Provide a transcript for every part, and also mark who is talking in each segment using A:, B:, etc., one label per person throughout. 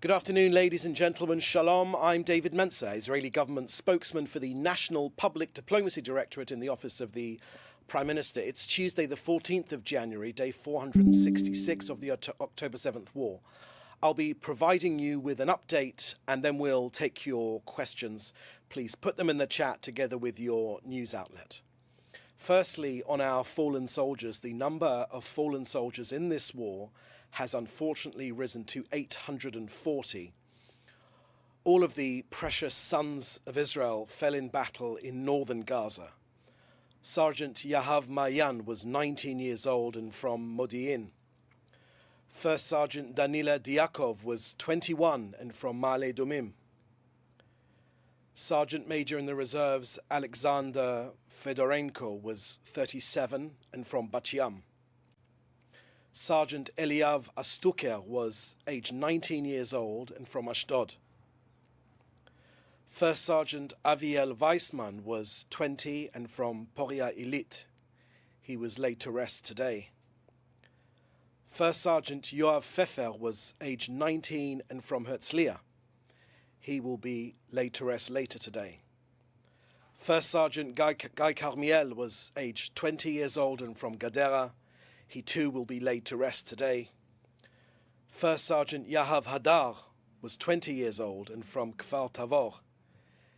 A: Good afternoon, ladies and gentlemen. Shalom. I'm David Mencer, Israeli government spokesman for the National Public Diplomacy Directorate in the Office of the Prime Minister. It's Tuesday, the 14th of January, day 466 of the October 7th war. I'll be providing you with an update and then we'll take your questions. Please put them in the chat together with your news outlet. Firstly, on our fallen soldiers, the number of fallen soldiers in this war has unfortunately risen to 840. All of the precious sons of Israel fell in battle in northern Gaza. Sergeant Yahav Mayan was 19 years old and from Modi'in. First Sergeant Danila Diakov was 21 and from Ma'ale Adumim. Sergeant Major in the reserves Alexander Fedorenko was 37 and from Bat Yam. Sergeant Eliav Astuker was aged 19 years old and from Ashdod. First Sergeant Aviel Weissman was 20 and from Poria Ilit. He was laid to rest today. First Sergeant Yoav Pfeffer was aged 19 and from Herzliya. He will be laid to rest later today. First Sergeant Guy Carmiel was aged 20 years old and from Gadera. He too will be laid to rest today. First Sergeant Yahav Hadar was 20 years old and from Kfar Tavor.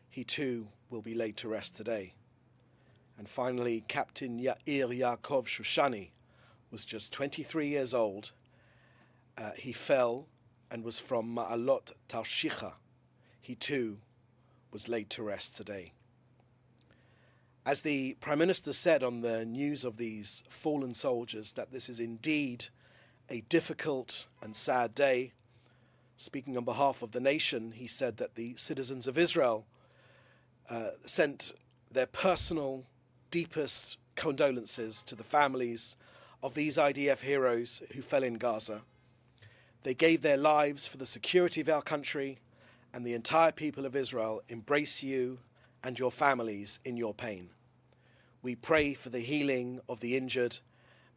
A: He too will be laid to rest today. And finally, Captain Yair Yaakov Shushani was just 23 years old. He fell and was from Ma'alot Tarshicha. He too was laid to rest today. As the Prime Minister said on the news of these fallen soldiers, that this is indeed a difficult and sad day. Speaking on behalf of the nation, he said that the citizens of Israel sent their personal, deepest condolences to the families of these IDF heroes who fell in Gaza. They gave their lives for the security of our country, and the entire people of Israel embrace you and your families in your pain. We pray for the healing of the injured.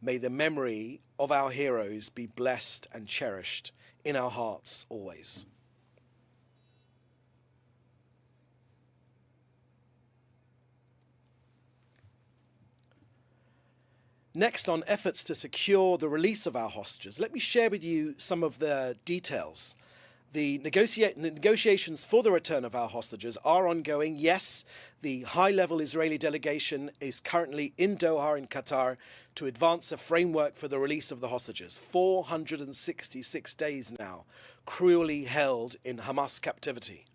A: May the memory of our heroes be blessed and cherished in our hearts always. Next, on efforts to secure the release of our hostages, let me share with you some of the details. The negotiations for the return of our hostages are ongoing. Yes, the high-level Israeli delegation is currently in Doha in Qatar to advance a framework for the release of the hostages. 466 days now, cruelly held in Hamas captivity.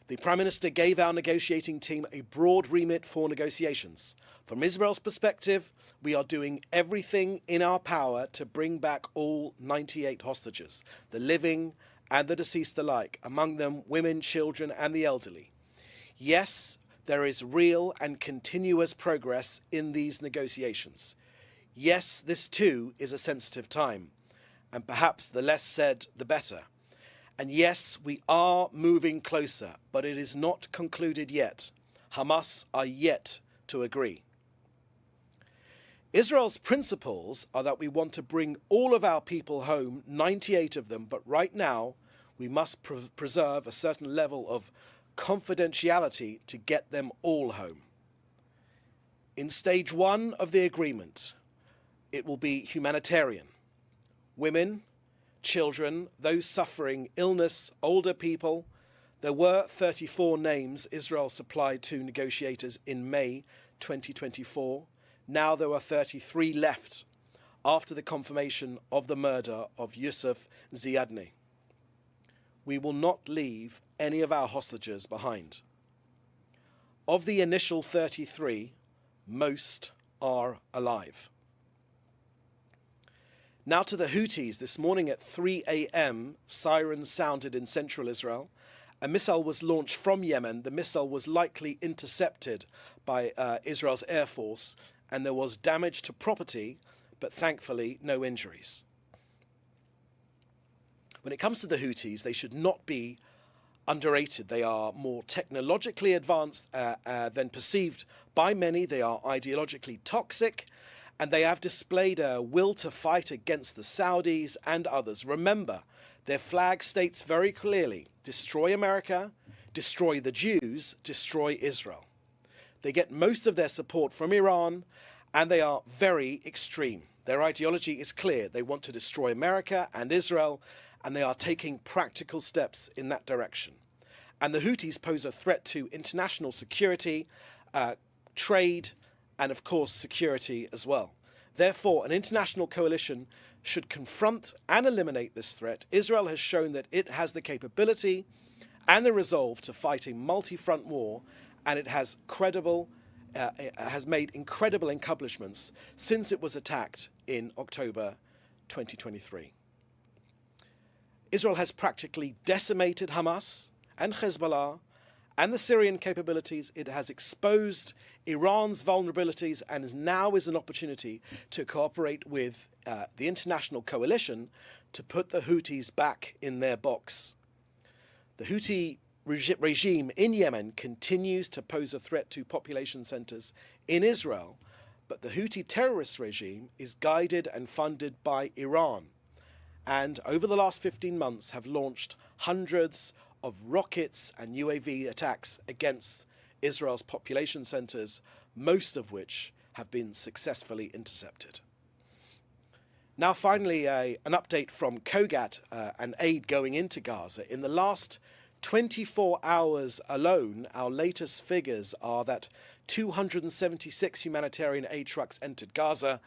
A: The Prime Minister gave our negotiating team a broad remit for negotiations. From Israel's perspective, we are doing everything in our power to bring back all 98 hostages, the living and the deceased alike, among them women, children, and the elderly. Yes, there is real and continuous progress in these negotiations. Yes, this too is a sensitive time, and perhaps the less said, the better. And yes, we are moving closer, but it is not concluded yet. Hamas are yet to agree. Israel's principles are that we want to bring all of our people home, 98 of them, but right now we must preserve a certain level of confidentiality to get them all home. In stage one of the agreement, it will be humanitarian. Women, children, those suffering illness, older people. There were 34 names Israel supplied to negotiators in May 2024. Now there are 33 left after the confirmation of the murder of Yusuf Ziadni. We will not leave any of our hostages behind. Of the initial 33, most are alive. Now to the Houthis. This morning at 3 a.m., sirens sounded in central Israel. A missile was launched from Yemen. The missile was likely intercepted by Israel's Air Force, and there was damage to property, but thankfully no injuries. When it comes to the Houthis, they should not be underrated. They are more technologically advanced than perceived by many. They are ideologically toxic, and they have displayed a will to fight against the Saudis and others. Remember Their flag states very clearly, destroy America, destroy the Jews, destroy Israel. They get most of their support from Iran, and they are very extreme. Their ideology is clear. They want to destroy America and Israel, and they are taking practical steps in that direction. And the Houthis pose a threat to international security, trade, and of course security as well. Therefore, an international coalition should confront and eliminate this threat. Israel has shown that it has the capability and the resolve to fight a multi-front war, and it has made incredible accomplishments since it was attacked in October 2023. Israel has practically decimated Hamas and Hezbollah and the Syrian capabilities. It has exposed Iran's vulnerabilities and now is an opportunity to cooperate with the international coalition to put the Houthis back in their box. The Houthi regime in Yemen continues to pose a threat to population centers in Israel, but the Houthi terrorist regime is guided and funded by Iran, and over the last 15 months have launched hundreds of rockets and UAV attacks against Israel's population centers, most of which have been successfully intercepted. Now finally, an update from COGAT and aid going into Gaza. In the last 24 hours alone, our latest figures are that 276 humanitarian aid trucks entered Gaza.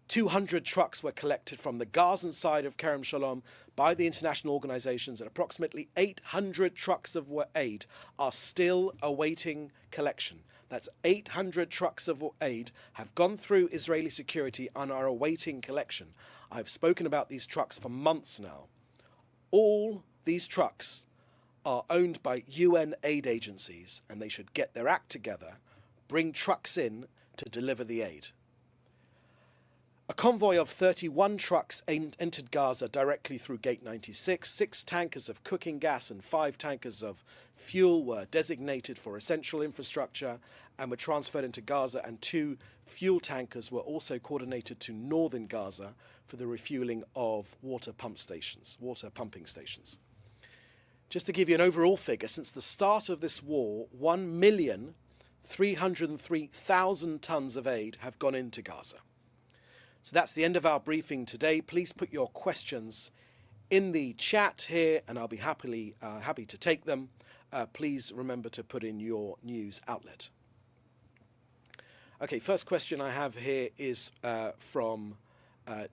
A: 200 trucks were collected from the Gazan side of Kerem Shalom by the international organizations, and approximately 800 trucks of aid are still awaiting collection. That's 800 trucks of aid have gone through Israeli security and are awaiting collection. I've spoken about these trucks for months now. All these trucks are owned by UN aid agencies, and they should get their act together, bring trucks in to deliver the aid. A convoy of 31 trucks entered Gaza directly through Gate 96. 6 tankers of cooking gas and 5 tankers of fuel were designated for essential infrastructure and were transferred into Gaza, and 2 fuel tankers were also coordinated to northern Gaza for the refueling of water pumping stations. Just to give you an overall figure, since the start of this war, 1,303,000 tons of aid have gone into Gaza. So that's the end of our briefing today. Please put your questions in the chat here, and I'll be happy to take them. Please remember to put in your news outlet. Okay, first question I have here is from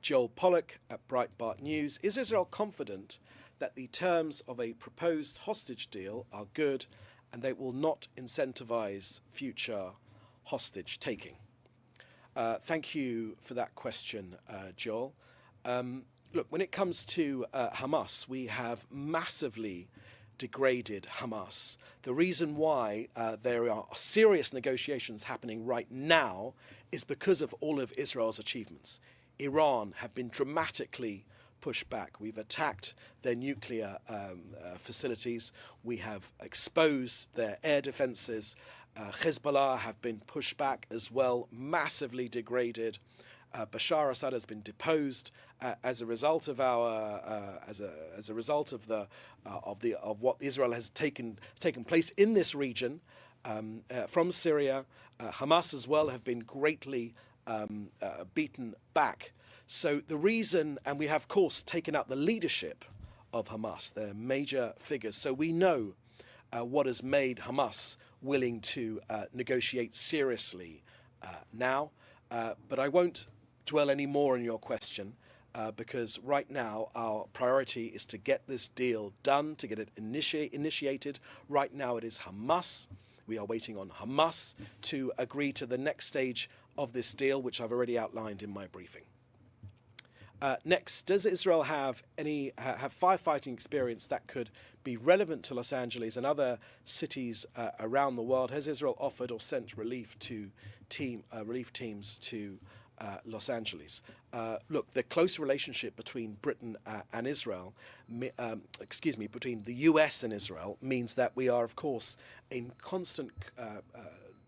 A: Joel Pollack at Breitbart News. Is Israel confident that the terms of a proposed hostage deal are good and they will not incentivize future hostage taking? Thank you for that question, Joel. Look, when it comes to Hamas, we have massively degraded Hamas. The reason why there are serious negotiations happening right now is because of all of Israel's achievements. Iran have been dramatically pushed back. We've attacked their nuclear facilities. We have exposed their air defenses. Hezbollah have been pushed back as well, massively degraded. Bashar Assad has been deposed as a result of what Israel has taken place in this region from Syria. Hamas as well have been greatly beaten back. So the reason, and we have of course taken out the leadership of Hamas, their major figures. So we know what has made Hamas willing to negotiate seriously now. But I won't dwell any more on your question because right now our priority is to get this deal done, to get it initiated. Right now it is Hamas. We are waiting on Hamas to agree to the next stage of this deal, which I've already outlined in my briefing. Next, does Israel have firefighting experience that could be relevant to Los Angeles and other cities around the world? Has Israel offered or sent relief teams to Los Angeles? Look, the close relationship between Britain and Israel, between the US and Israel, means that we are, of course, in constant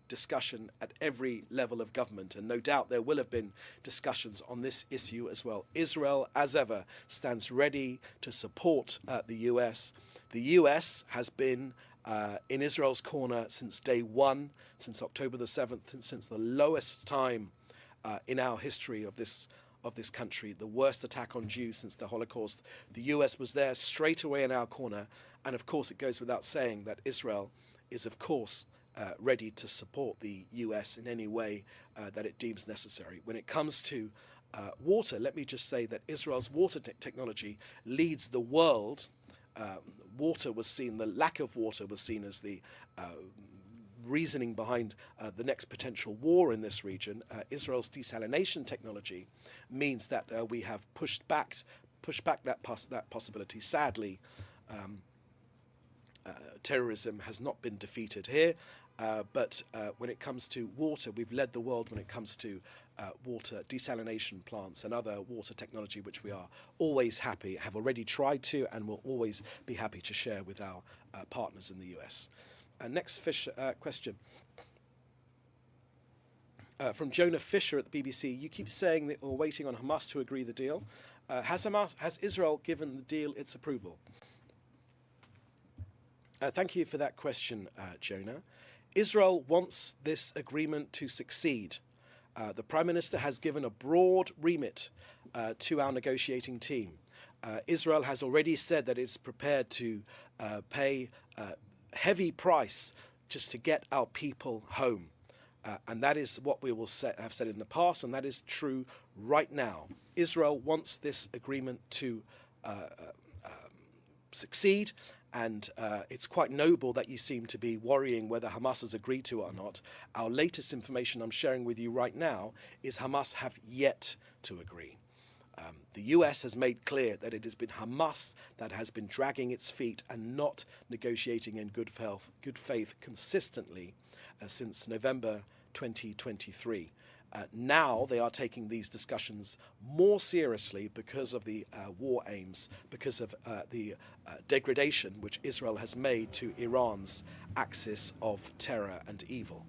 A: discussion at every level of government, and no doubt there will have been discussions on this issue as well. Israel, as ever, stands ready to support the US. The US has been in Israel's corner since day one, since October the 7th, since the lowest time in our history of this country, the worst attack on Jews since the Holocaust. The US was there straight away in our corner, and of course it goes without saying that Israel is of course ready to support the US in any way that it deems necessary. When it comes to water, let me just say that Israel's water technology leads the world. The lack of water was seen as the reasoning behind the next potential war in this region. Israel's desalination technology means that we have pushed back that possibility. Sadly, terrorism has not been defeated here, but when it comes to water, we've led the world when it comes to water desalination plants and other water technology, which we are always have already tried to, and will always be happy to share with our partners in the US. Next question. From Jonah Fisher at the BBC. You keep saying that we're waiting on Hamas to agree the deal. Has Israel given the deal its approval? Thank you for that question, Jonah. Israel wants this agreement to succeed. The Prime Minister has given a broad remit to our negotiating team. Israel has already said that it's prepared to pay a heavy price just to get our people home. And that is what we will have said in the past, and that is true right now. Israel wants this agreement to succeed, and it's quite noble that you seem to be worrying whether Hamas has agreed to it or not. Our latest information I'm sharing with you right now is Hamas have yet to agree. The US has made clear that it has been Hamas that has been dragging its feet and not negotiating in good faith consistently since November 2023. Now they are taking these discussions more seriously because of the war aims, because of the degradation which Israel has made to Iran's axis of terror and evil.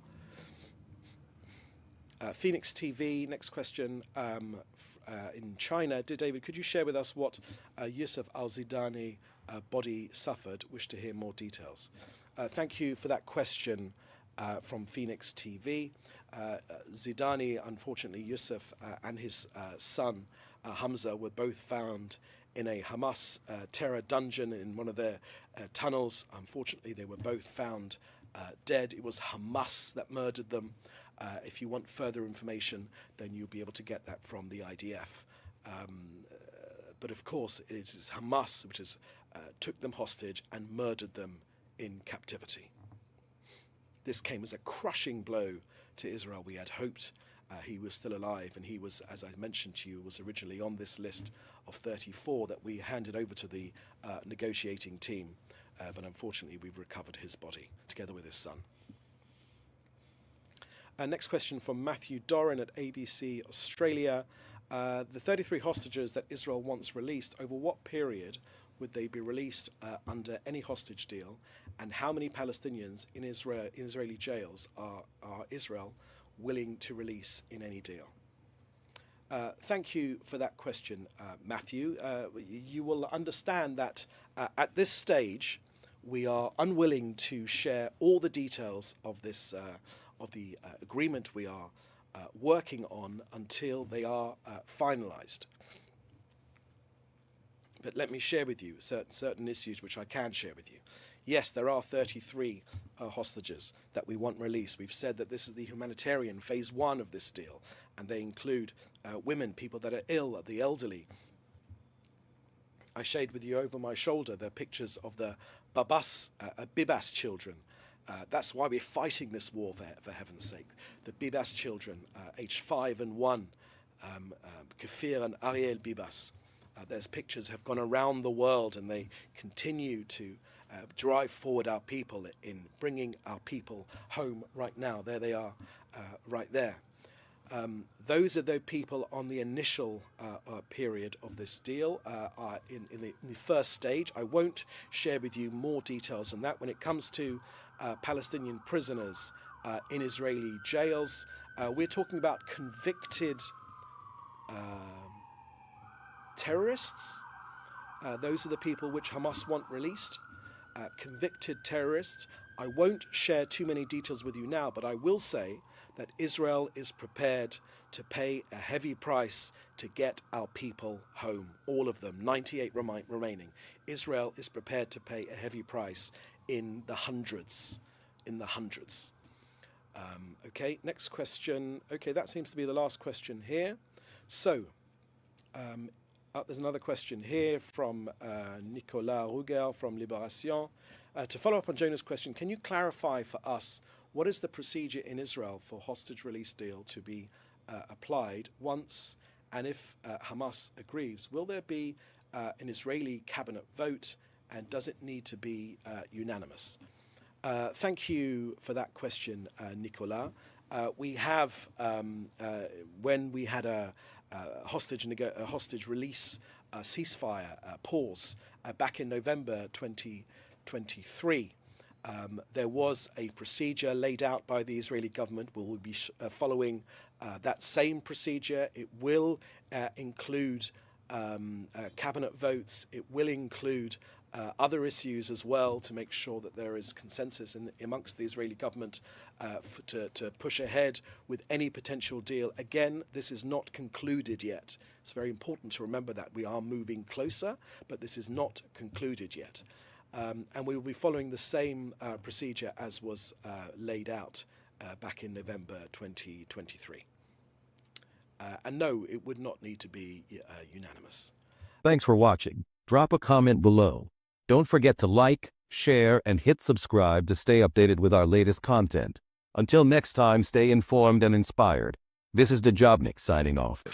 A: Phoenix TV, next question. In China, dear David, could you share with us what Yusuf al-Zidani body suffered? Wish to hear more details. Thank you for that question from Phoenix TV. Zidani, unfortunately, Yusuf and his son Hamza were both found in a Hamas terror dungeon in one of their tunnels. Unfortunately, they were both found dead. It was Hamas that murdered them. If you want further information, then you'll be able to get that from the IDF. But of course, it is Hamas which has took them hostage and murdered them in captivity. This came as a crushing blow to Israel. We had hoped he was still alive, and he was, as I mentioned to you, was originally on this list of 34 that we handed over to the negotiating team. But unfortunately, we've recovered his body together with his son. Next question from Matthew Doran at ABC Australia. The 33 hostages that Israel wants released, over what period would they be released under any hostage deal? And how many Palestinians in Israeli jails are Israel willing to release in any deal? Thank you for that question, Matthew. You will understand that at this stage, we are unwilling to share all the details of this of the agreement we are working on until they are finalized. But let me share with you certain issues which I can share with you. Yes, there are 33 hostages that we want released. We've said that this is the humanitarian phase one of this deal, and they include women, people that are ill, the elderly. I shared with you over my shoulder the pictures of the Bibas children. That's why we're fighting this war, for heaven's sake. The Bibas children, aged 5 and 1, Kafir and Ariel Bibas. Their pictures have gone around the world, and they continue to drive forward our people in bringing our people home right now. There they are, right there. Those are the people on the initial period of this deal, in the first stage. I won't share with you more details on that. When it comes to Palestinian prisoners in Israeli jails. We're talking about convicted terrorists. Those are the people which Hamas want released. Convicted terrorists. I won't share too many details with you now, but I will say that Israel is prepared to pay a heavy price to get our people home. All of them, 98 remaining. Israel is prepared to pay a heavy price in the hundreds. Okay, next question. Okay, that seems to be the last question here. So, there's another question here from Nicolas Ruger from Libération. To follow up on Jonah's question, can you clarify for us what is the procedure in Israel for hostage release deal to be applied once and if Hamas agrees? Will there be an Israeli cabinet vote, and does it need to be unanimous? Thank you for that question, Nicolas. We have, when we had a hostage release ceasefire pause back in November 2023, there was a procedure laid out by the Israeli government. We will be following that same procedure. It will include cabinet votes. It will include other issues as well, to make sure that there is consensus amongst the Israeli government to push ahead with any potential deal. Again, this is not concluded yet. It's very important to remember that we are moving closer, but this is not concluded yet. And we will be following the same procedure as was laid out back in November 2023. And no, it would not need to be unanimous.
B: Thanks for watching. Drop a comment below. Don't forget to like, share, and hit subscribe to stay updated with our latest content. Until next time, stay informed and inspired. This is Dejobnik signing off.